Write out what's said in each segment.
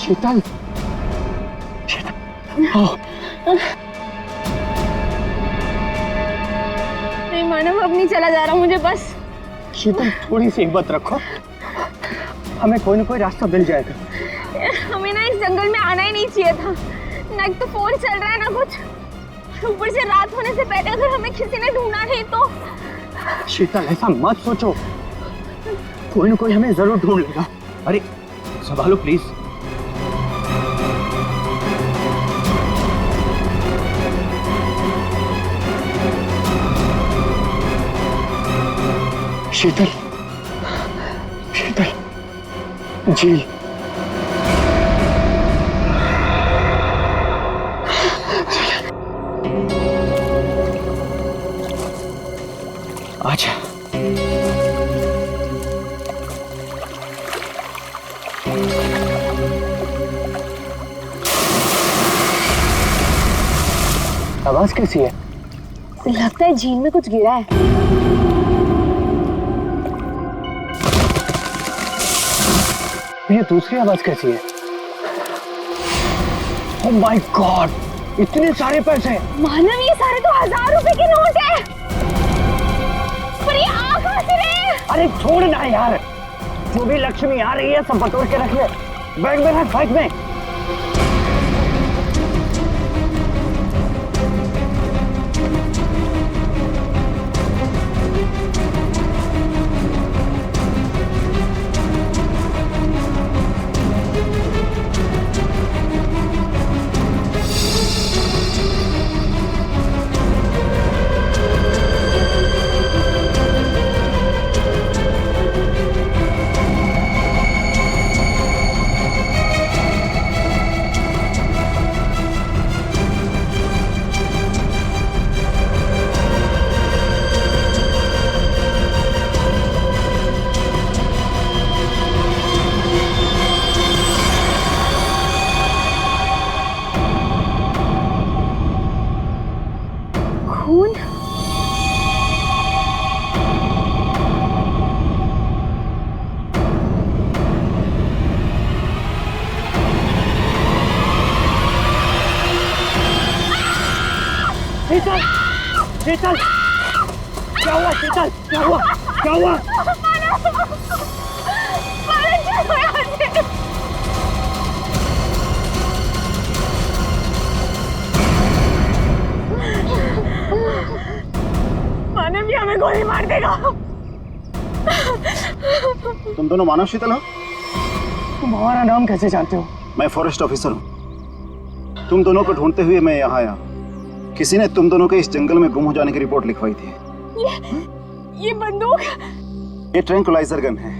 शीतल, नहीं मानव, अब नहीं चला जा रहा मुझे बस। शीतल थोड़ी सी हिम्मत रखो, हमें कोई ना कोई रास्ता मिल जाएगा। हमें ना इस जंगल में आना ही नहीं चाहिए था। ना एक तो फोन चल रहा है ना कुछ, ऊपर से रात होने से पहले अगर हमें किसी ने ढूंढा नहीं तो। शीतल ऐसा मत सोचो, कोई ना कोई हमें जरूर ढूंढ लेगा। अरे संभालो प्लीज। शीतल, शीतल जी, आजा। आवाज कैसी है? लगता है झील में कुछ गिरा है। ये दूसरी आवाज कैसी है? ओह माय गॉड, इतने सारे पैसे! मानव, ये सारे तो 1000 रुपए के नोट है। पर ये आ कहां से रहे हैं? अरे छोड़ ना यार, जो भी लक्ष्मी आ रही है सब बटोर के रख ले। बैग में रख, बैग में। खून? शीतल, शीतल, क्या हुआ शीतल? क्या हुआ? क्या हुआ? मानव, ये हमें गोली मार देगा। तुम दोनों मानव शीतल हो? तुम हमारा नाम कैसे जानते हो? मैं फॉरेस्ट ऑफिसर हूँ। तुम दोनों को ढूंढते हुए मैं यहाँ आया। किसी ने तुम दोनों के इस जंगल में गुम हो जाने की रिपोर्ट लिखवाई थी। ये बंदूक? ये ट्रैंकुलाइजर गन है।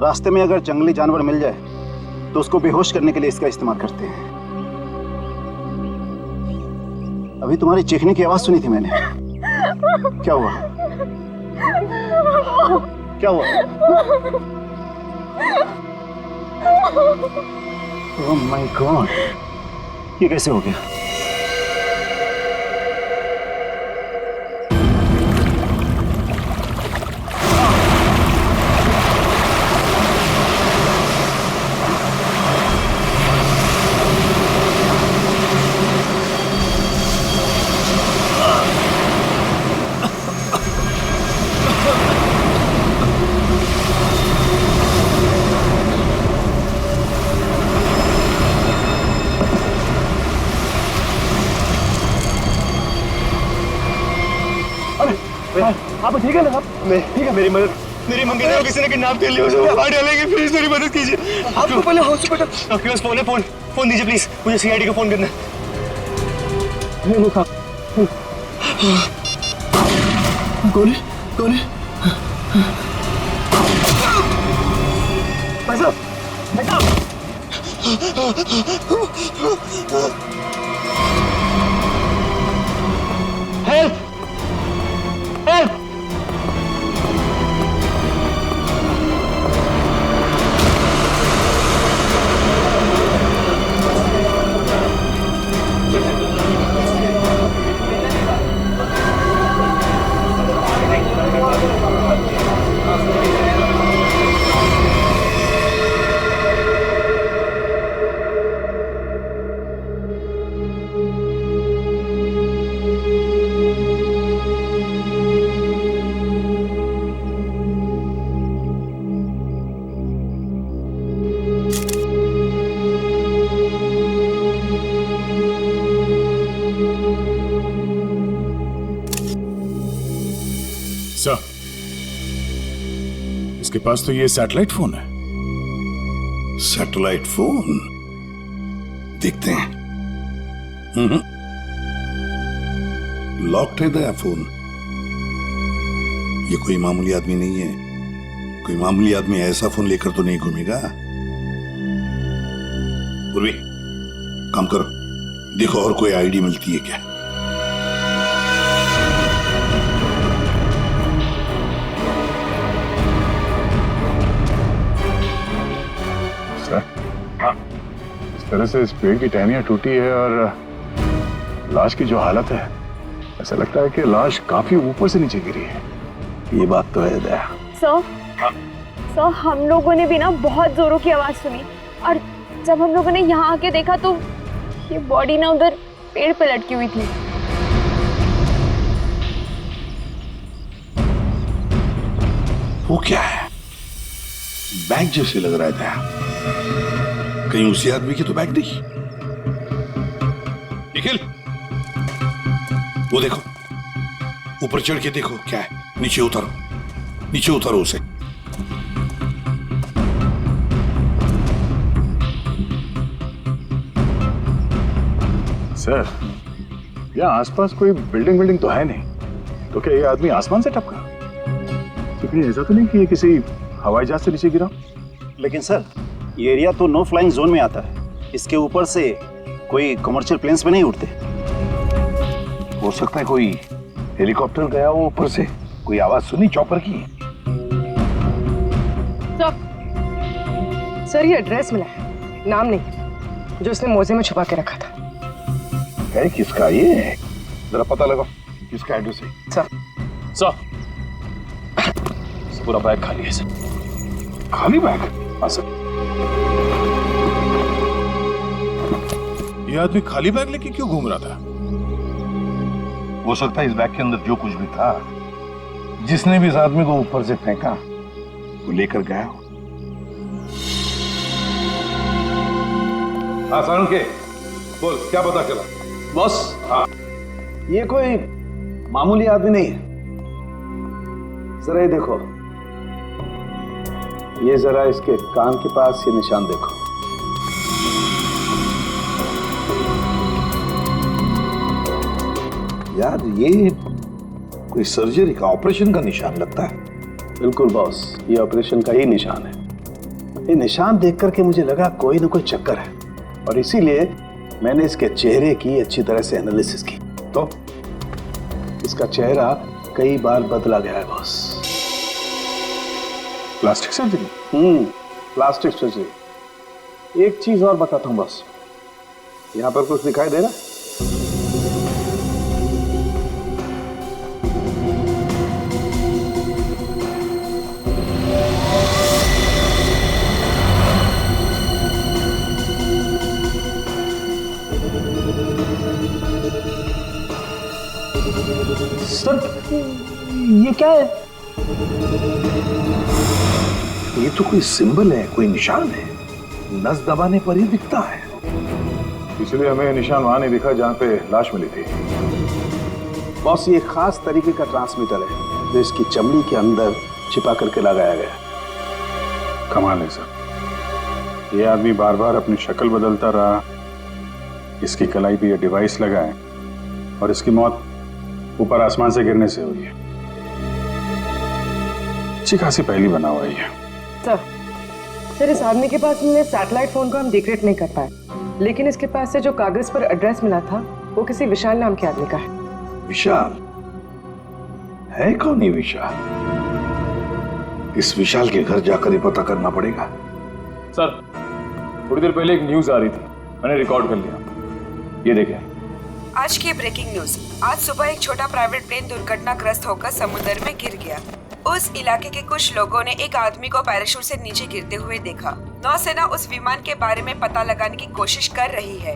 रास्ते में अगर जंगली जानवर मिल जाए तो उसको बेहोश करने के लिए इसका इस्तेमाल करते हैं। अभी तुम्हारी चीखने की आवाज सुनी थी मैंने। क्या हुआ? क्या हुआ? ओह माय गॉड, ये कैसे हो गया? आप ठीक है ना साहब? नहीं ठीक है, मेरी मंगनी को किसी ने किडनैप कर लिया, उसे बाहर डालेंगे, प्लीज मेरी मदद कीजिए। आपको पहले हॉस्पिटल। आपके पास फोन है? फोन दीजिए प्लीज, मुझे सीआईडी को फोन करना है। गोली गोली। भाई साहब, भाई साहब। Help, help. उसके पास तो ये सैटेलाइट फोन है। Satellite phone? देखते हैं। लॉक्ड है दया फोन। ये कोई मामूली आदमी नहीं है। कोई मामूली आदमी ऐसा फोन लेकर तो नहीं घूमेगा। पूर्वी, काम करो, देखो और कोई आईडी मिलती है क्या। सर, हाँ, इस तरह से इस पेड़ की टहनियां टूटी है और लाश की जो हालत है, ऐसा लगता है कि लाश काफी ऊपर से नीचे गिरी है। ये बात तो है दया। सर, हम लोगों ने भी ना बहुत जोरों की आवाज सुनी और जब हम लोगों ने यहाँ आके देखा तो ये बॉडी ना उधर पेड़ पे लटकी हुई थी। वो क्या है? बैग जैसे लग रहा था। कहीं उसी आदमी की तो बैग नहीं। निखिल, वो देखो, ऊपर चढ़ के देखो क्या है। नीचे उतारो, नीचे उतारो उसे। सर, यहाँ आसपास कोई बिल्डिंग तो है नहीं, तो क्या ये आदमी आसमान से टपका? तो कहीं ऐसा तो नहीं कि ये किसी हवाई जहाज से नीचे गिरा? लेकिन सर, ये एरिया तो नो फ्लाइंग जोन में आता है। इसके ऊपर से कोई कमर्शियल प्लेन्स पे नहीं उड़ते। हो सकता है कोई हेलीकॉप्टर गया हो ऊपर से। कोई आवाज सुनी चॉपर की? सर, ये एड्रेस मिला है, नाम नहीं, जो उसने मोजे में छुपा के रखा था। है किसका ये? जरा पता लगाओ किसका एड्रेस है। सर, पूरा बैग खाली है सर। खाली बैग? हाँ सर। ये आदमी खाली बैग लेके क्यों घूम रहा था? हो सकता है इस बैग के अंदर जो कुछ भी था, जिसने भी इस आदमी को ऊपर से फेंका, वो लेकर गया हो। आसान के बोल, क्या पता चला? बॉस, हाँ, ये कोई मामूली आदमी नहीं है। जरा ये देखो, ये जरा इसके कान के पास ये निशान देखो। यार, ये कोई सर्जरी का, ऑपरेशन का निशान लगता है। बिल्कुल बॉस, ये ऑपरेशन का ही निशान है। ये निशान देख करके मुझे लगा कोई ना कोई चक्कर है, और इसीलिए मैंने इसके चेहरे की अच्छी तरह से एनालिसिस की। तो इसका चेहरा कई बार बदला गया है boss. Plastic surgery? Plastic surgery. एक चीज और बताता हूं बॉस, यहां पर कुछ दिखाई दे रहा है? सर, ये क्या है? ये तो कोई सिंबल है, कोई निशान है। नस दबाने पर ही दिखता है। इसलिए हमें निशान वहां नहीं दिखा जहां पे लाश मिली थी। बॉस, ये खास तरीके का ट्रांसमीटर है जो इसकी चमड़ी के अंदर छिपा करके लगाया गया। कमाल है सर। ये आदमी बार बार अपनी शक्ल बदलता रहा, इसकी कलाई पे ये डिवाइस लगा है, और इसकी मौत ऊपर आसमान से गिरने से हुई है। अच्छी खासी पहली बना हुआ है। सर, इस आदमी के पास हमने सैटेलाइट फोन को हम डिक्रिप्ट नहीं कर पाए, लेकिन इसके पास से जो कागज पर एड्रेस मिला था वो किसी विशाल नाम के आदमी का है। विशाल? है कौन ये विशाल? इस विशाल के घर जाकर ही पता करना पड़ेगा। सर, थोड़ी देर पहले एक न्यूज आ रही थी, मैंने रिकॉर्ड कर लिया। ये देखें। आज की ब्रेकिंग न्यूज। आज सुबह एक छोटा प्राइवेट प्लेन दुर्घटनाग्रस्त होकर समुद्र में गिर गया। उस इलाके के कुछ लोगों ने एक आदमी को पैराशूट से नीचे गिरते हुए देखा। नौसेना उस विमान के बारे में पता लगाने की कोशिश कर रही है।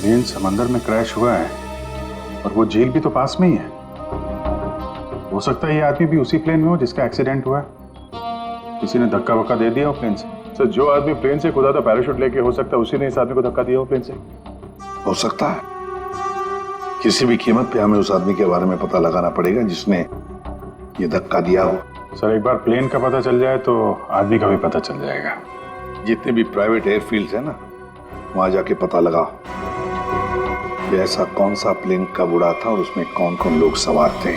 प्लेन समंदर में क्रैश हुआ है और वो झील भी तो पास में ही है। हो सकता है ये आदमी भी उसी प्लेन में हो जिसका एक्सीडेंट हुआ है। किसी ने धक्का वक्का दे दिया हो प्लेन से। सर, जो आदमी प्लेन से कूदा था पैराशूट लेके, हो सकता है उसी ने इस आदमी को धक्का दिया हो प्लेन से। हो सकता है। किसी भी कीमत पे हमें उस आदमी के बारे में पता लगाना पड़ेगा जिसने ये धक्का दिया हो। सर एक बार प्लेन का पता चल जाए तो आदमी का भी पता चल जाएगा। जितने भी प्राइवेट एयरफील्ड्स है ना, वहां जाके पता लगा कि ऐसा कौन सा प्लेन कब उड़ा था और उसमें कौन कौन लोग सवार थे।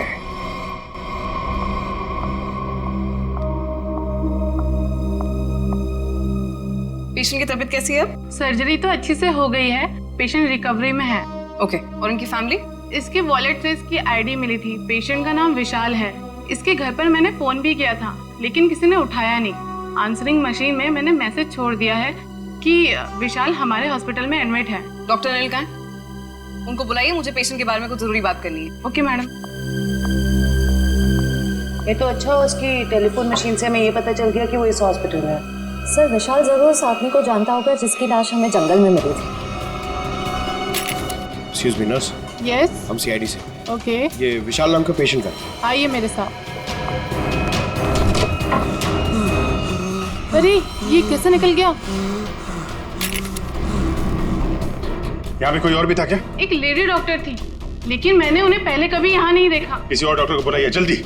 पेशेंट की तबीयत कैसी है अब? सर्जरी तो अच्छी से हो गई है, पेशेंट रिकवरी में है। ओके, और उनकी फैमिली? इसके वॉलेट से इसकी आईडी मिली थी। पेशेंट का नाम विशाल है। इसके घर पर मैंने फोन भी किया था, लेकिन किसी ने उठाया नहीं। आंसरिंग मशीन में मैंने मैसेज छोड़ दिया है कि विशाल हमारे हॉस्पिटल में एडमिट है। डॉक्टर अनिल कहाँ है? उनको बुलाइए, मुझे पेशेंट के बारे में कुछ जरूरी बात करनी है। Okay madam. ये तो अच्छा हो, उसकी टेलीफोन मशीन से हमें ये पता चल गया कि वो इस हॉस्पिटल में है। सर विशाल जरूर उस आदमी को जानता होगा जिसकी लाश हमें जंगल में मिली थी। एक्सक्यूज मी नर्स, यस हम सीआईडी से। ओके, ये विशाल नाम का पेशेंट है। आइए मेरे साथ। अरे ये कैसे निकल गया? यहाँ पे कोई और भी था क्या? एक लेडी डॉक्टर थी, लेकिन मैंने उन्हें पहले कभी यहाँ नहीं देखा। किसी और डॉक्टर को बुलाइए जल्दी।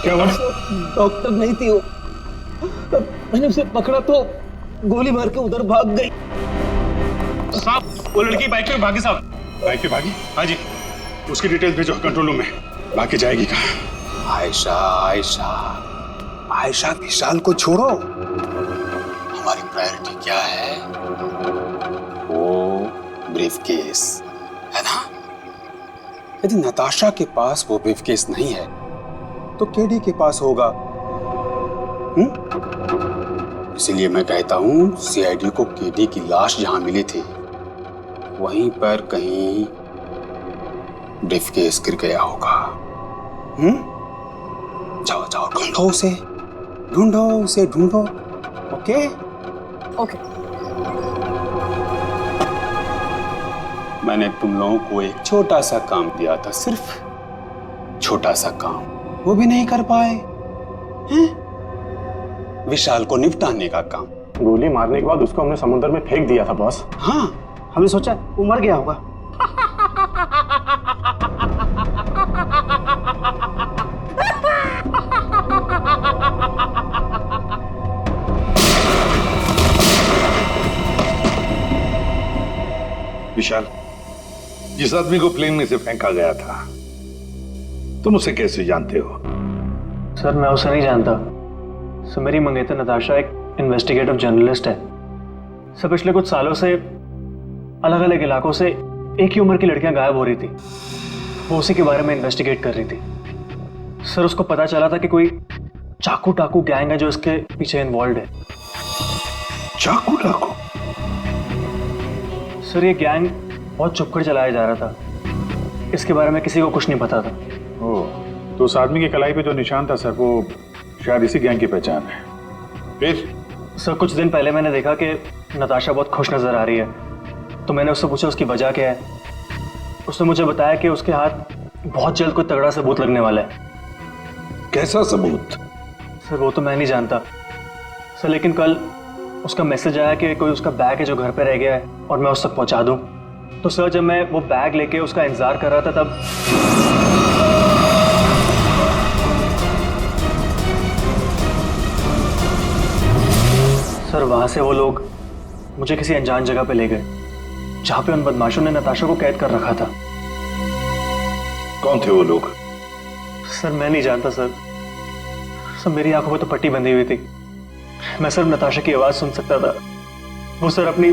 क्या हुआ? डॉक्टर नहीं थी वो, मैंने उसे पकड़ा तो गोली मार के उधर भाग गई। साहब, वो लड़की बाइक पे भागी साहब। बाइक पे भागी? हाँ जी। उसकी डिटेल्स भेजो कंट्रोल रूम में। भाग के जाएगी कहाँ? आयशा आयशा आयशा, विशाल को छोड़ो। हमारी प्रायोरिटी क्या है? वो ब्रीफकेस है ना? यदि नताशा के पास वो ब्रीफकेस नहीं है तो केडी के पास होगा। इसीलिए मैं कहता हूं सीआईडी को केडी की लाश जहां मिली थी वहीं पर कहीं ब्रीफकेस गिर गया होगा। जाओ जाओ, ढूंढो उसे, ढूंढो उसे, ढूंढो। Okay okay. मैंने तुम लोगों को एक छोटा सा काम दिया था, सिर्फ छोटा सा काम, वो भी नहीं कर पाए हैं? विशाल को निपटाने का काम। गोली मारने के बाद उसको हमने समुद्र में फेंक दिया था बॉस। हाँ, हमने सोचा वो मर गया होगा। विशाल, जिस आदमी को प्लेन में से फेंका गया था, तुम उसे कैसे जानते हो? सर मैं उसे नहीं जानता। सर मेरी मंगेतर नताशा एक इन्वेस्टिगेटिव जर्नलिस्ट है। सर पिछले कुछ सालों से अलग अलग इलाकों से एक ही उम्र की लड़कियां गायब हो रही थी। वो उसी के बारे में इन्वेस्टिगेट कर रही थी। सर उसको पता चला था कि कोई चाकू टाकू गैंग है जो इसके पीछे इन्वॉल्व है। चाकू टाकू? सर ये गैंग बहुत चुपकर चलाया जा रहा था। इसके बारे में किसी को कुछ नहीं पता था। ओह, तो उस आदमी की कलाई पे जो निशान था सर, वो शायद इसी गैंग की पहचान है। फिर? सर कुछ दिन पहले मैंने देखा कि नताशा बहुत खुश नजर आ रही है, तो मैंने उससे पूछा उसकी वजह क्या है। उसने मुझे बताया कि उसके हाथ बहुत जल्द कोई तगड़ा सबूत लगने वाला है। कैसा सबूत? सर वो तो मैं नहीं जानता सर, लेकिन कल उसका मैसेज आया कि कोई उसका बैग है जो घर पे रह गया है और मैं उस तक पहुंचा दूं। तो सर जब मैं वो बैग लेके उसका इंतजार कर रहा था तब सर वहां से वो लोग मुझे किसी अनजान जगह पे ले गए जहां पे उन बदमाशों ने नताशा को कैद कर रखा था। कौन थे वो लोग? सर मैं नहीं जानता सर। सर मेरी आंखों में तो पट्टी बंधी हुई थी। मैं सिर्फ नताशा की आवाज सुन सकता था। वो सर अपनी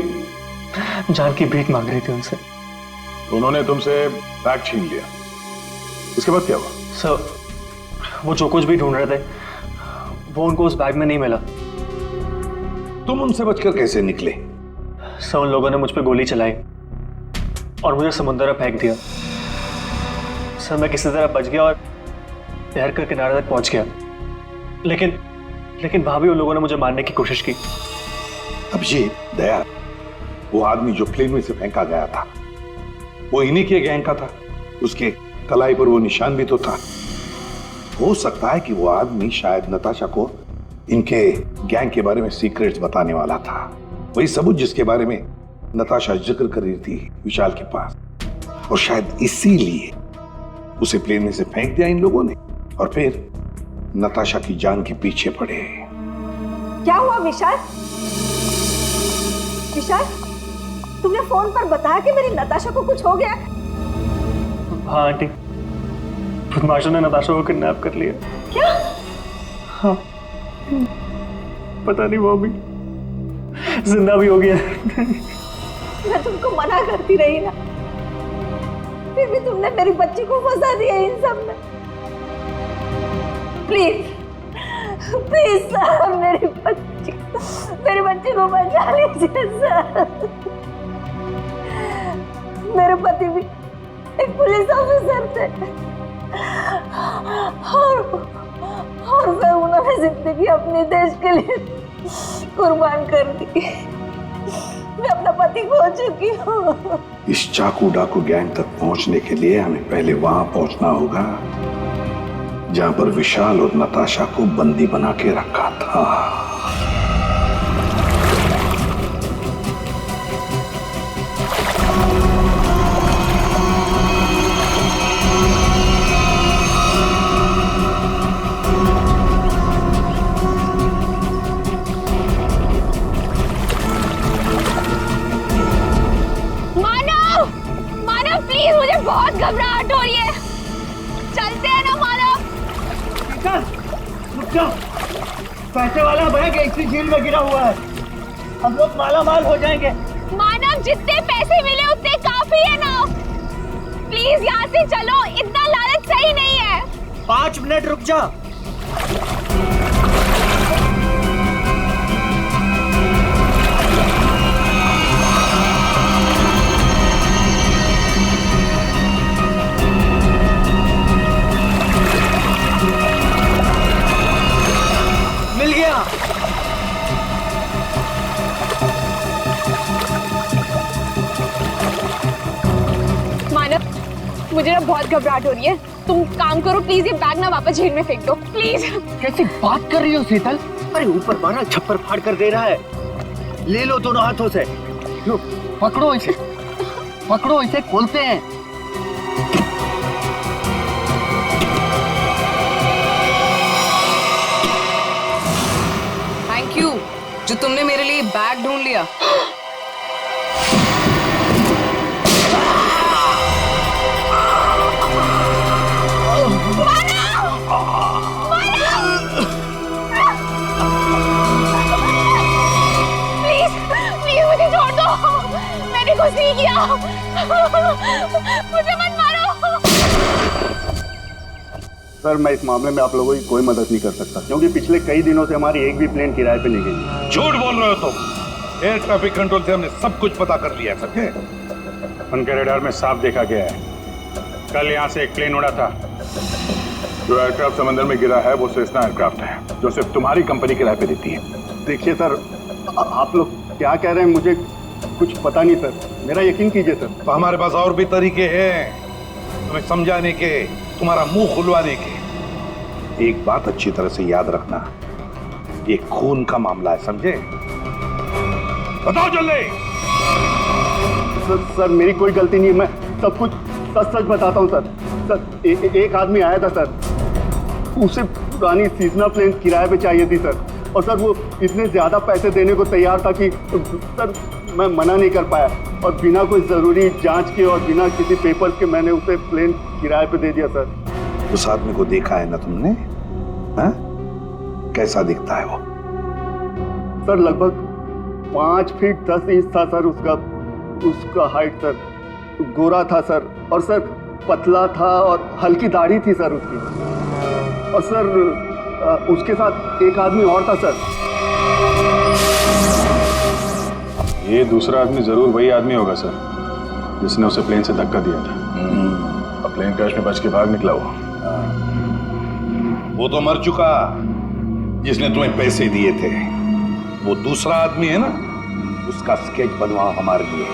जान की भीख मांग रही थी उनसे। तो उन्होंने तुमसे बैग छीन लिया, उसके बाद क्या हुआ? सर वो जो कुछ भी ढूंढ रहे थे वो उनको उस बैग में नहीं मिला। तुम उनसे बचकर कैसे निकले? सर उन लोगों ने मुझ पर गोली चलाई और मुझे समुद्र में फेंक दिया। सर मैं किसी तरह बच गया और तैर कर किनारे तक पहुंच गया, लेकिन वहां भी उन लोगों ने मुझे मारने की कोशिश की। अब ये दया, वो आदमी जो प्लेन में से फेंका गया था, वो इन्हीं के गैंग का था? उसके कलाई पर वो निशान भी तो था। हो सकता है कि वो आदमी शायद नताशा को इनके गैंग के बारे में सीक्रेट्स बताने वाला था, वही सबूत जिसके बारे में नताशा जिक्र कर रही थी विशाल के पास, और शायद इसीलिए उसे प्लेन में से फेंक दिया इन लोगों ने और फिर नताशा की जान के पीछे पड़े। क्या हुआ विशाल? विशाल, तुमने फोन पर बताया कि मेरी नताशा को कुछ हो गया? हाँ आंटी, बदमाशों ने नताशा को किडनैप कर लिया। क्या? हाँ, पता नहीं वो भी जिंदा भी हो गया। मैं तुमको मना करती रही ना, फिर भी तुमने मेरी बच्ची को फंसा दिया इन सब में। प्लीज प्लीज सर, मेरी बच्ची को बचा लीजिए सर। मेरे पति भी एक पुलिस ऑफिसर थे और सर उन्होंने जिंदगी अपने देश के लिए कुर्बान कर दी। मैं अपना पति खो चुकी हूँ। इस चाकू डाकू गैंग तक पहुंचने के लिए हमें पहले वहां पहुंचना होगा जहां पर विशाल और नताशा को बंदी बना के रखा था। मुझे बहुत घबराहट हो रही है। चलते हैं ना मानव। रुक जाओ, पैसे वाला बैग इसी झील में गिरा हुआ है, हम लोग माला माल हो जाएंगे। मानव, जितने पैसे मिले उतने काफी है ना। प्लीज यहाँ से चलो, इतना लालच सही नहीं है। 5 मिनट रुक जा। मिल गया। मानव, मुझे ना बहुत घबराहट हो रही है। तुम काम करो प्लीज, ये बैग ना वापस झील में फेंक दो प्लीज। कैसी बात कर रही हो शीतल? अरे ऊपर मारा छप्पर फाड़ कर दे रहा है। ले लो दोनों हाथों से। लो, पकड़ो इसे, पकड़ो इसे, खोलते हैं। थैंक यू जो तुमने मेरे लिए बैग ढूंढ लिया। प्लीज मुझे छोड़ दो, मैंने कुछ नहीं किया। मुझे मत मारो। सर, मैं इस मामले में आप लोगों की कोई मदद नहीं कर सकता, क्योंकि पिछले कई दिनों से हमारी एक भी प्लेन किराए पे नहीं गई। झूठ बोल रहे हो तुम। एयर ट्रैफिक कंट्रोल से हमने सब कुछ पता कर लिया है। उनके रेडार में साफ देखा गया है, कल यहाँ से एक प्लेन उड़ा था। जो एयरक्राफ्ट समंदर में गिरा है वो सेस्ना एयरक्राफ्ट है, जो सिर्फ तुम्हारी कंपनी किराए पे देती है। देखिए सर, आप लोग क्या कह रहे हैं मुझे कुछ पता नहीं सर, मेरा यकीन कीजिए सर। तो हमारे पास और भी तरीके हैं तुम्हें समझाने के, तुम्हारा मुंह खुलवाने के। एक बात अच्छी तरह से याद रखना, ये खून का मामला है, समझे? बताओ जल्दी। सर मेरी कोई गलती नहीं है, मैं सब कुछ सच सच बताता हूँ सर। सर एक आदमी आया था सर, उसे पुरानी सीजनल प्लेन किराए पे चाहिए थी सर, और सर वो इतने ज्यादा पैसे देने को तैयार था कि सर मैं मना नहीं कर पाया, और बिना कोई जरूरी जांच के और बिना किसी पेपर के मैंने उसे प्लेन किराए पे दे दिया सर। उस आदमी को देखा है ना तुमने? हाँ? कैसा दिखता है वो? सर लगभग 5 फीट 10 इंच था सर उसका हाइट सर, गोरा था सर, और सर पतला था और हल्की दाढ़ी थी सर उसकी, और सर उसके साथ एक आदमी और था सर। ये दूसरा आदमी जरूर वही आदमी होगा सर, जिसने उसे प्लेन से धक्का दिया था। अब प्लेन क्रैश में बच के भाग निकला वो तो मर चुका, जिसने तुम्हें पैसे दिए थे। वो दूसरा आदमी है ना, उसका स्केच बनवाओ हमारे लिए।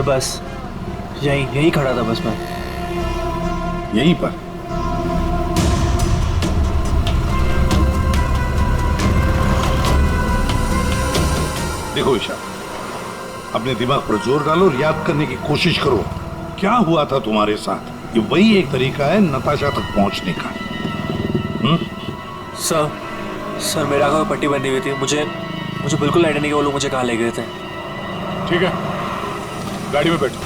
और बस यहीं खड़ा था बस मैं। यहीं पर? देखो ईशा, अपने दिमाग पर जोर डालो और याद करने की कोशिश करो क्या हुआ था तुम्हारे साथ। ये वही एक तरीका है नताशा तक पहुंचने का। सर मेरे आंखों में पट्टी बंधी हुई थी। मुझे बिल्कुल आइडिया नहीं कि वो लोग मुझे कहाँ ले गए थे। ठीक है, गाड़ी में बैठो।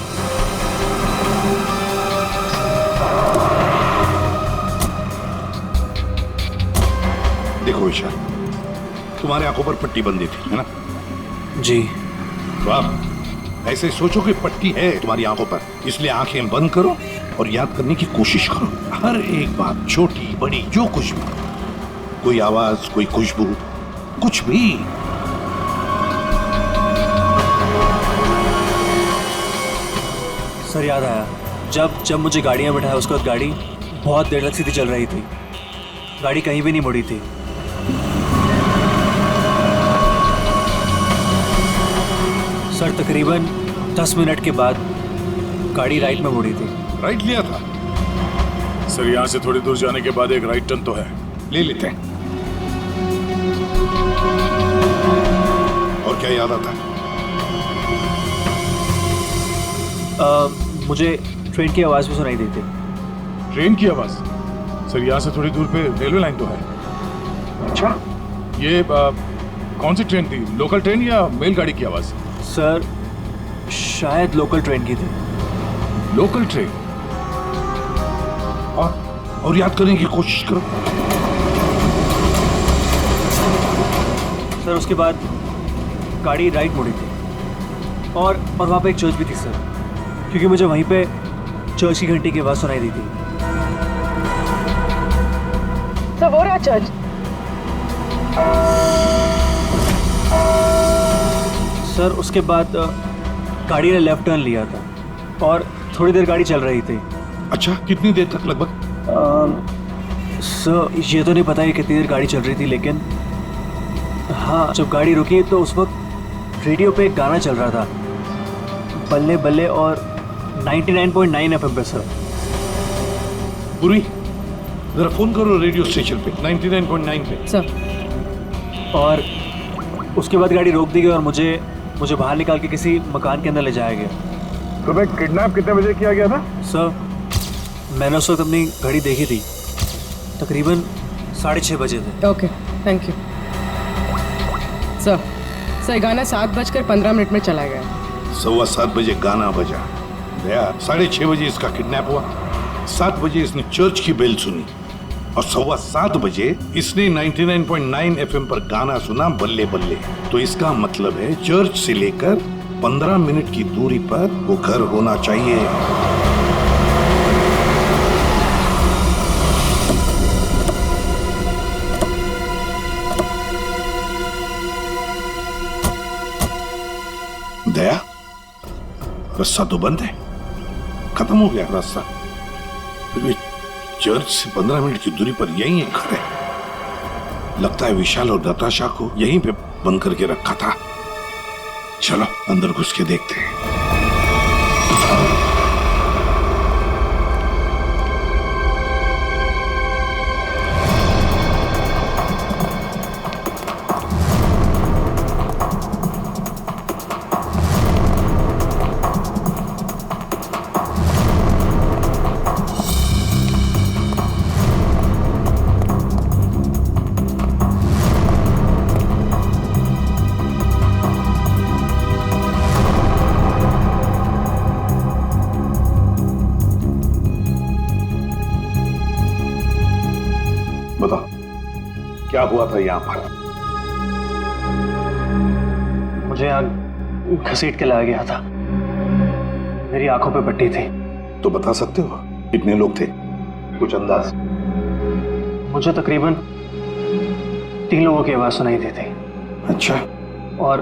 देखो ईशा, तुम्हारे आंखों पर पट्टी बंधी थी, है ना? जी। तो आप ऐसे सोचो कि पट्टी है तुम्हारी आंखों पर, इसलिए आंखें बंद करो और याद करने की कोशिश करो। हर एक बात, छोटी बड़ी जो कुछ भी, कोई आवाज, कोई खुशबू, कुछ भी। सर याद आया, जब मुझे गाड़ी में बैठाया उसके बाद गाड़ी बहुत देर तक सीधी चल रही थी। गाड़ी कहीं भी नहीं मुड़ी थी। सर तकरीबन 10 मिनट के बाद गाड़ी राइट में मुड़ी थी। राइट लिया था? सर यहाँ से थोड़ी दूर जाने के बाद एक राइट टर्न तो है, ले लेते हैं। और क्या याद आता है? मुझे ट्रेन की आवाज़ भी सुनाई देती। ट्रेन की आवाज? सर यहाँ से थोड़ी दूर पे रेलवे लाइन तो है। अच्छा, ये कौन सी ट्रेन थी? लोकल ट्रेन या मेल गाड़ी की आवाज? सर शायद लोकल ट्रेन की थी। Local train? और याद करने की कोशिश करो। सर उसके बाद गाड़ी राइट मुड़ी थी और वहाँ पे एक चर्च भी थी सर, क्योंकि मुझे वहीं पे चर्च की घंटी की आवाज़ सुनाई दी थी। तो वो रहा चर्च। सर उसके बाद गाड़ी ने लेफ्ट टर्न लिया था और थोड़ी देर गाड़ी चल रही थी। अच्छा, कितनी देर तक लगभग? सर ये तो नहीं पता कि कितनी देर गाड़ी चल रही थी, लेकिन हाँ, जब गाड़ी रुकी तो उस वक्त रेडियो पे एक गाना चल रहा था, बल्ले बल्ले, और 99.9 FM पे सर। पूरी जरा फोन करो रेडियो स्टेशन पे 99.9 पे। सर। और उसके बाद गाड़ी रोक दी गई और मुझे बाहर निकाल के किसी मकान के अंदर ले जाया गया। तो मैं किडनैप कितने बजे किया गया था? सर मैंने उस वक्त अपनी घड़ी देखी थी, तकरीबन 6:30 बजे थे। Okay, thank you sir. गाना 7:15 में चला गया। 7:15 बजे गाना बजा। दया, 6:30 बजे इसका किडनैप हुआ। 7 बजे इसने चर्च की बेल सुनी और 7:15 बजे इसने 99.9 FM पर गाना सुना, बल्ले बल्ले। तो इसका मतलब है चर्च से लेकर 15 मिनट की दूरी पर वो घर होना चाहिए। दया, रास्ता तो बंद है, खत्म हो गया रास्ता। फिर भी चर्च से 15 मिनट की दूरी पर यहीं एक घर है। लगता है विशाल और नताशा को यहीं पे बंद करके रखा था। चलो अंदर घुस के देखते हैं। बताओ क्या हुआ था यहाँ पर? मुझे यहाँ घसीट के लाया गया था। मेरी आंखों पे पट्टी थी। तो बता सकते हो कितने लोग थे? कुछ अंदाज? मुझे तकरीबन 3 लोगों की आवाज सुनाई दी थी। अच्छा। और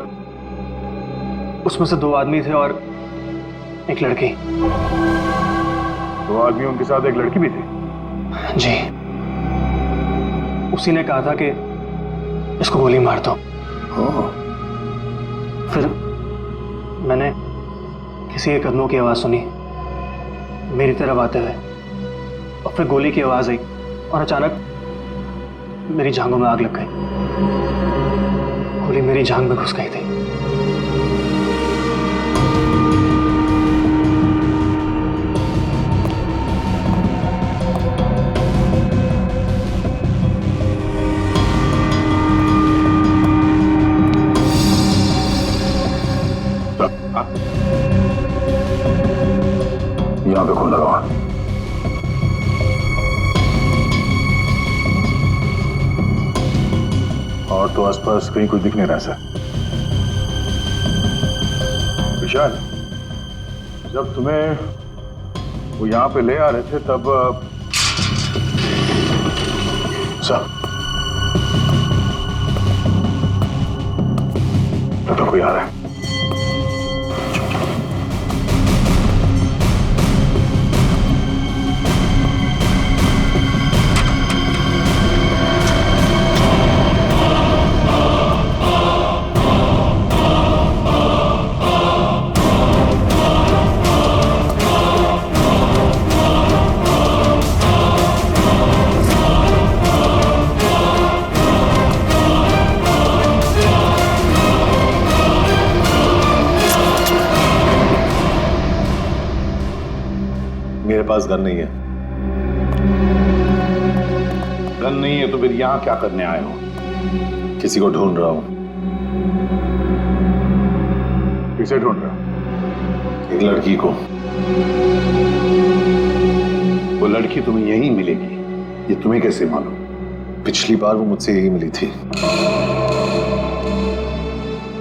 उसमें से 2 आदमी थे और एक लड़की। 2 आदमी, उनके साथ एक लड़की भी थी? जी। उसी ने कहा था कि इसको गोली मार दो। फिर मैंने किसी के कदमों की आवाज़ सुनी मेरी तरफ आते हुए, और फिर गोली की आवाज़ आई और अचानक मेरी जांघों में आग लग गई। गोली मेरी जांघ में घुस गई थी। यहाँ पे खून लगा हुआ। और तो आसपास कहीं कुछ दिख नहीं रहा सर। विशाल, जब तुम्हें वो यहाँ पे ले आ रहे थे तब सर तो कोई आ रहा है। मेरे पास गन नहीं है। गन नहीं है तो फिर यहां क्या करने आए हो? किसी को ढूंढ रहा हूं। किसे ढूंढ रहा हूं? एक लड़की को। वो लड़की तुम्हें यहीं मिलेगी, ये तुम्हें कैसे मालूम? पिछली बार वो मुझसे यही मिली थी।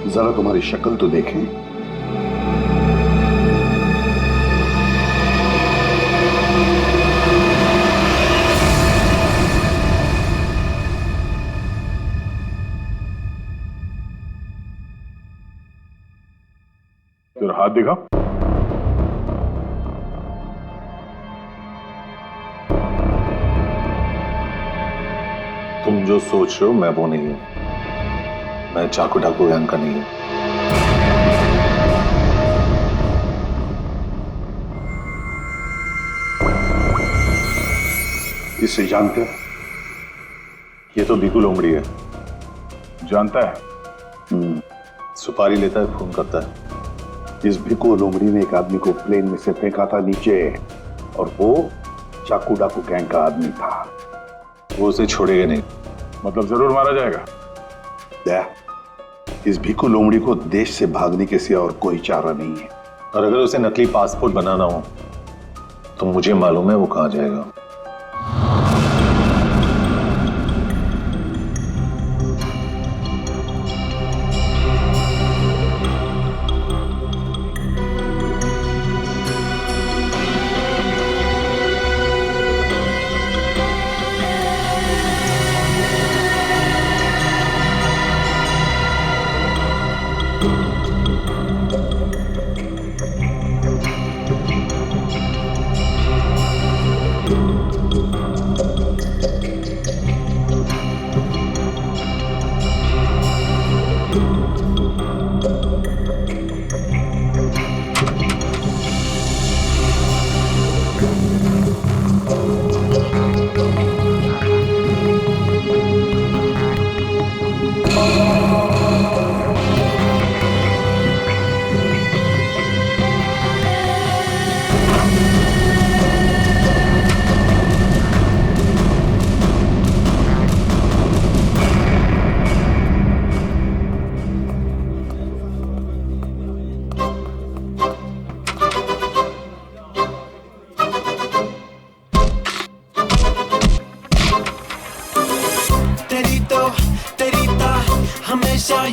जरा तुम्हारी शक्ल तो देखें। तेरा हाथ दिखा। तुम जो सोच रहे हो मैं वो नहीं हूं। मैं चाकू डाकू गैंग का नहीं हूं। इसे जानते हो? ये तो बिल्कुल लोमड़ी है। जानता है? सुपारी लेता है, खून करता है। इस भिक्कू लोमड़ी ने एक आदमी को प्लेन में से फेंका था नीचे, और वो चाकू डाकू गैंग का आदमी था। वो उसे छोड़ेगा नहीं। मतलब जरूर मारा जाएगा। दया, इस भिक्कू लोमड़ी को देश से भागने के सिवा और कोई चारा नहीं है। और अगर उसे नकली पासपोर्ट बनाना हो तो मुझे मालूम है वो कहां जाएगा।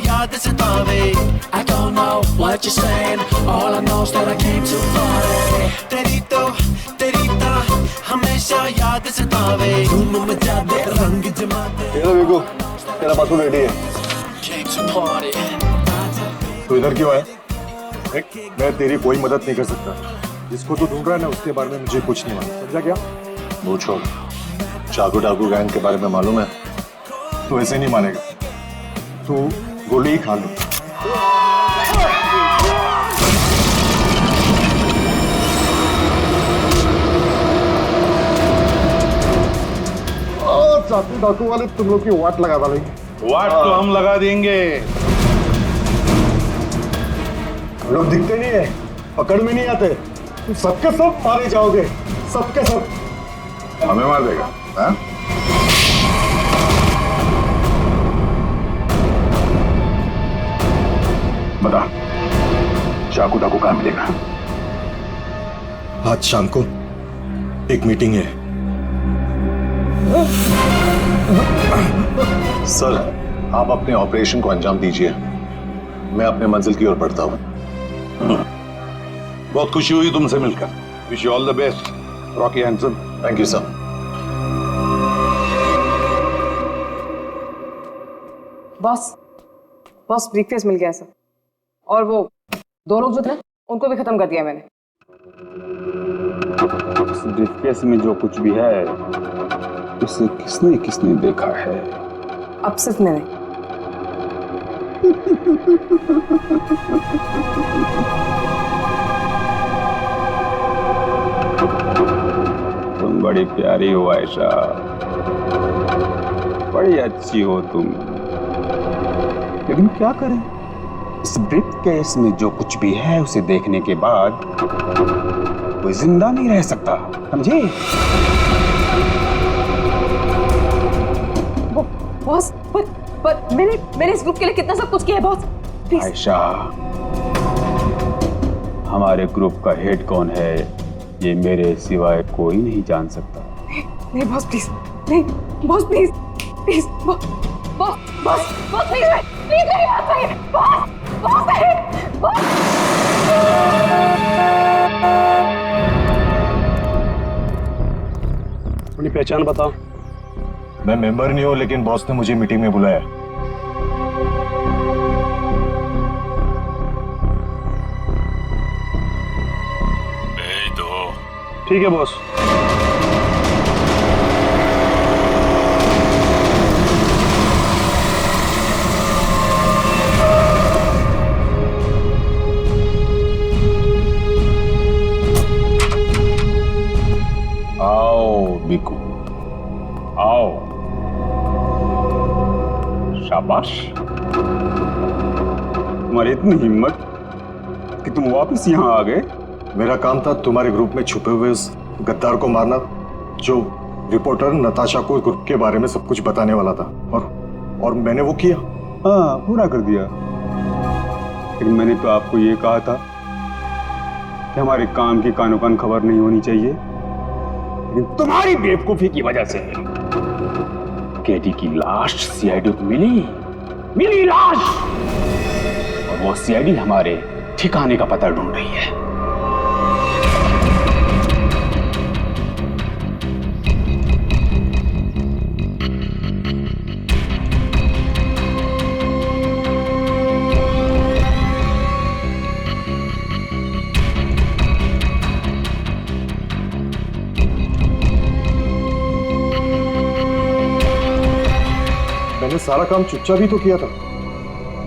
याद सतावे I don't know what you're saying All I know is that I came too far तेरी तो हमेशा याद सतावे धूम मचा दे रंग जमा दे तेरा बिल्कु तेरा पासपोर्ट रेडी है Came to party तू इधर क्यों है? मैं तेरी कोई मदद नहीं कर सकता। जिसको तू ढूंढ रहा है ना उसके बारे में मुझे कुछ नहीं मालूम। समझा क्या? वो छोड़, चाकू डाकू गैंग के बारे में मालूम है? तू ऐसे नहीं मानेगा। तू गोली ही खा ले। चाकू डाकू वाले तुम लोग की वाट लगा डालेंगे। वाट तो हम लगा देंगे। हम लोग दिखते नहीं है, पकड़ में नहीं आते, तुम सबके सब मारे जाओगे, सबके सब। हमें मार देगा हाँ? बता, चाकू डाकू कहाँ मिलेगा? आज शाम को एक मीटिंग है। सर, आप अपने ऑपरेशन को अंजाम दीजिए, मैं अपने मंजिल की ओर बढ़ता हूं। बहुत खुशी हुई तुमसे मिलकर। Wish you all the best Rocky handsome. Thank you sir. Boss boss briefcase मिल गया सर, और वो 2 लोग जो थे उनको भी खत्म कर दिया मैंने। इस ब्रीफकेस में जो कुछ भी है उसे किसने किसने देखा है? अब सिर्फ मैंने। तुम बड़ी प्यारी हो आयशा, बड़ी अच्छी हो तुम, लेकिन क्या करें, इस ब्रीफकेस में जो कुछ भी है उसे देखने के बाद कोई जिंदा नहीं रह सकता, समझे? बॉस पर मैंने इस ग्रुप के लिए कितना सब कुछ किया है बॉस, प्लीज। आयशा, हमारे ग्रुप का हेड कौन है ये मेरे सिवाय कोई नहीं जान सकता। नहीं बॉस प्लीज, नहीं boss please, please boss boss boss boss please please मेरी बात सुनिए बॉस बॉस बॉस। अपनी पहचान बताओ। मैं मेंबर नहीं हूं, लेकिन बॉस ने मुझे मीटिंग में बुलाया। भेज दो। ठीक है बॉस। आओ बिकू, आओ। शाबाश, तुम्हारी इतनी हिम्मत कि तुम वापस यहाँ आ गए। मेरा काम था तुम्हारे ग्रुप में छुपे हुए उस गद्दार को मारना, जो रिपोर्टर नताशा को ग्रुप के बारे में सब कुछ बताने वाला था, और मैंने वो किया। हाँ, पूरा कर दिया। लेकिन मैंने तो आपको ये कहा था कि हमारे काम की कानो कान खबर नहीं होनी चाहिए, लेकिन तुम्हारी बेवकूफी की वजह से केटी की लाश सीआईडी को मिली लाश, और वो सीआईडी हमारे ठिकाने का पता ढूंढ रही है। मैंने सारा काम चुपचाप ही तो किया था।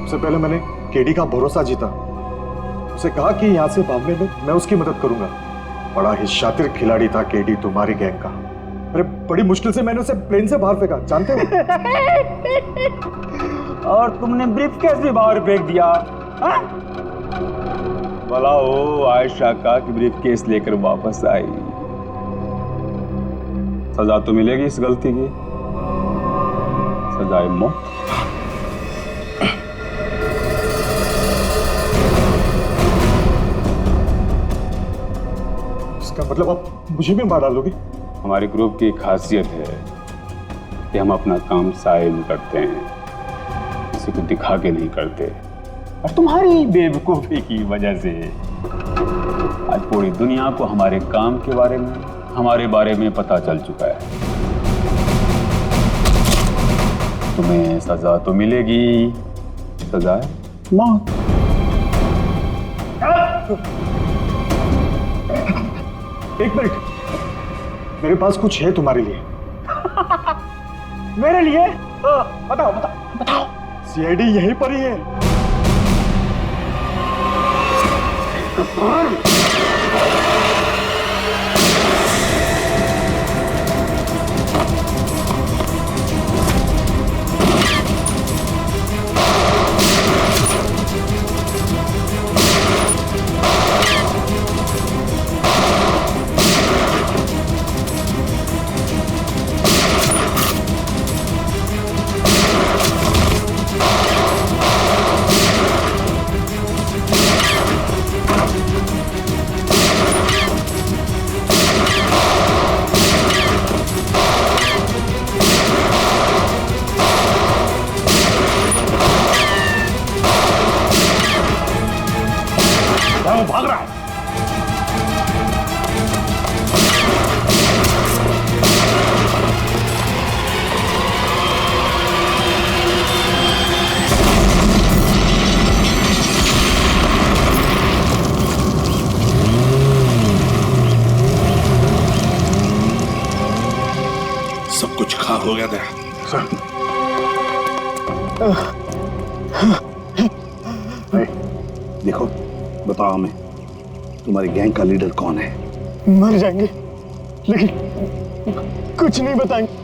उससे पहले मैंने केडी का भरोसा जीता, उसे कहा कि यहाँ से भागने में मैं उसकी मदद करूंगा। बड़ा ही शातिर खिलाड़ी था केडी तुम्हारी गैंग का। अरे बड़ी मुश्किल से मैंने उसे प्लेन से बाहर फेंका, जानते हो? और तुमने ब्रीफकेस भी बाहर फेंक दिया। भला हो आयशा का कि ब्रीफकेस लेकर वापस आई। सजा तो मिलेगी इस गलती की, सजाए मौत। इसका मतलब आप मुझे भी मार डालोगे? हमारे ग्रुप की खासियत है कि हम अपना काम साइड में करते हैं, किसी को दिखा के नहीं करते। और तुम्हारी बेवकूफी की वजह से आज पूरी दुनिया को हमारे काम के बारे में, हमारे बारे में पता चल चुका है। तुम्हें सजा तो मिलेगी, सजा है मौत। एक मिनट, मेरे पास कुछ है तुम्हारे लिए। मेरे लिए? बताओ बताओ बताओ। सीआईडी यहीं पर ही है। सब कुछ खा हो गया था। देखो, बताओ हमें, तुम्हारी गैंग का लीडर कौन है? मर जाएंगे लेकिन कुछ नहीं बताएंगे।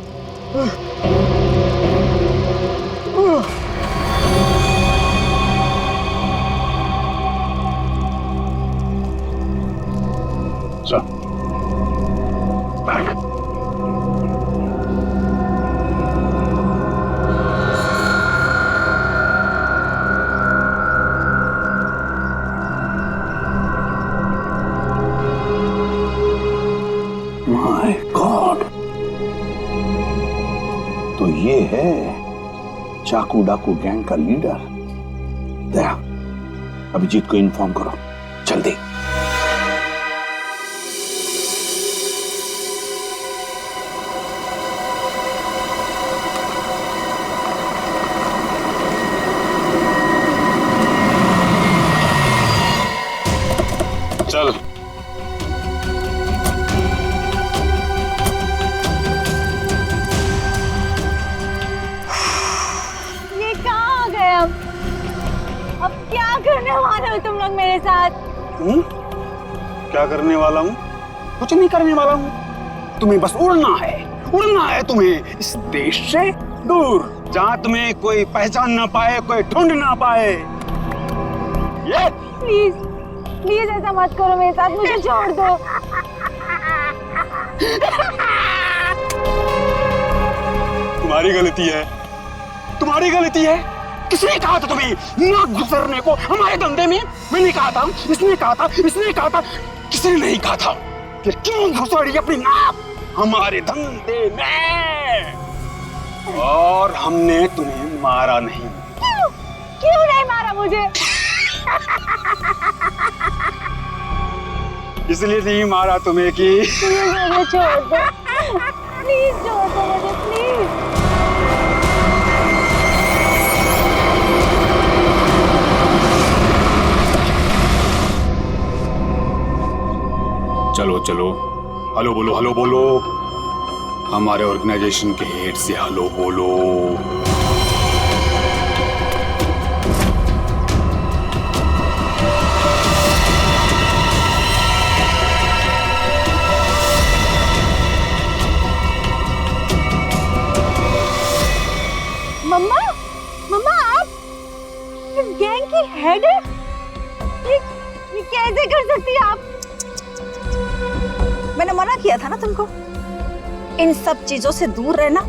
माय गॉड, तो ये है चाकू डाकू गैंग का लीडर। दया, अभिजीत को इन्फॉर्म करो जल्दी। चल। अब क्या करने वाले हो तुम लोग मेरे साथ? क्या करने वाला हूँ? कुछ नहीं करने वाला हूँ। तुम्हें बस उड़ना है तुम्हें इस देश से दूर, जहाँ तुम्हें कोई पहचान ना पाए, कोई ढूंढ ना पाए। ये प्लीज प्लीज ऐसा मत करो मेरे साथ, मुझे छोड़ दो। तुम्हारी गलती है। किसने कहा था तुम्हें ना गुजरने को हमारे धंधे में? मैंने कहा था, इसने कहा था, किसने नहीं कहा था? फिर क्यों घुसड़ी अपनी नाक हमारे धंधे में? और हमने तुम्हें मारा नहीं। क्यों नहीं मारा मुझे? इसलिए नहीं मारा तुम्हें कि मुझे छोड़ दो, प्लीज छोड़ दो मुझे, प्लीज। चलो, हेलो बोलो, हमारे ऑर्गेनाइजेशन के हेड से हेलो बोलो। मम्मा आप इस गैंग की हेड है? ये कैसे कर सकती है आप? मैंने मना किया था ना तुमको इन सब चीजों से दूर रहना,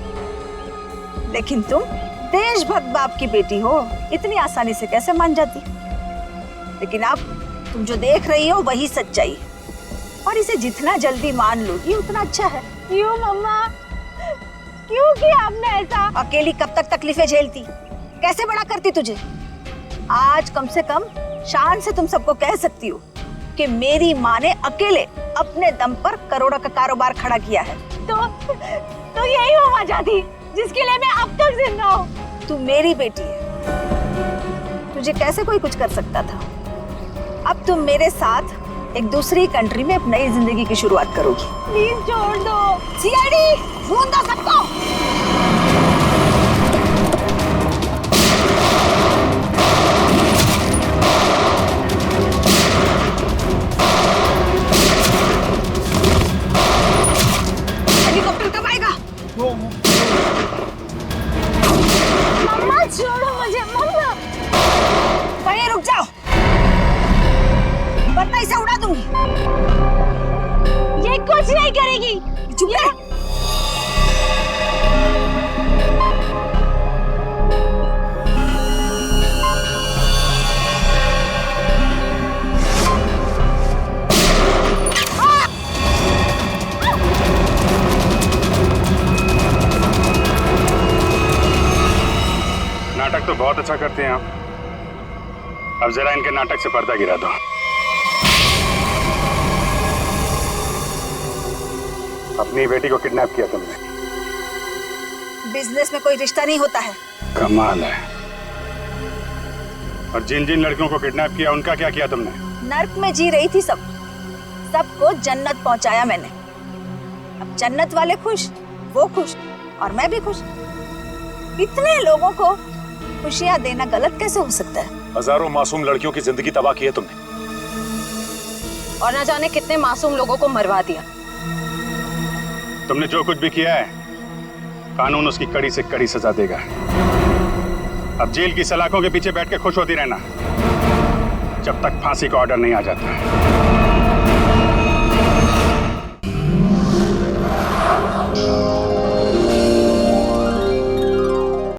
लेकिन तुम देशभक्त बाप की बेटी हो, इतनी आसानी से कैसे मान जाती? लेकिन अब तुम जो देख रही हो वही सच्चाई है, और इसे जितना जल्दी मान लोगी उतना अच्छा है। क्यों मम्मा, क्यों किया आपने ऐसा? अकेली कब तक तकलीफें झेलती, कैसे बड़ा करती तुझे? आज कम से कम शान से तुम सबको कह सकती हो कि मेरी माँ ने अकेले अपने दम पर करोड़ों का कारोबार खड़ा किया है। तो यही वो वजह थी जिसके लिए मैं अब तक जिंदा हूँ। तू मेरी बेटी है, तुझे कैसे कोई कुछ कर सकता था? अब तुम मेरे साथ एक दूसरी कंट्री में एक नई जिंदगी की शुरुआत करोगी। प्लीज छोड़ दो। सीआईडी ढूंढ दो सबको। मम्मा छोड़ो मुझे, मम्मा। वहीं रुक जाओ, वरना इसे उड़ा दूंगी। ये कुछ नहीं करेगी। चुप रह। नाटक तो बहुत अच्छा करते हैं आप, अब जरा इनके नाटक से पर्दा गिरा दो। अपनी बेटी को किडनैप किया तुमने। बिजनेस में कोई रिश्ता नहीं होता है। कमाल है। और जिन जिन लड़कियों को किडनैप किया उनका क्या किया तुमने? नर्क में जी रही थी सबको जन्नत पहुंचाया मैंने। अब जन्नत वाले खुश, वो खुश, और मैं भी खुश। इतने लोगों को खुशियां देना गलत कैसे हो सकता है? हजारों मासूम लड़कियों की जिंदगी तबाह की है तुमने, और ना जाने कितने मासूम लोगों को मरवा दिया। तुमने जो कुछ भी किया है, कानून उसकी कड़ी से कड़ी सजा देगा। अब जेल की सलाखों के पीछे बैठ के खुश होती रहना जब तक फांसी का ऑर्डर नहीं आ जाता।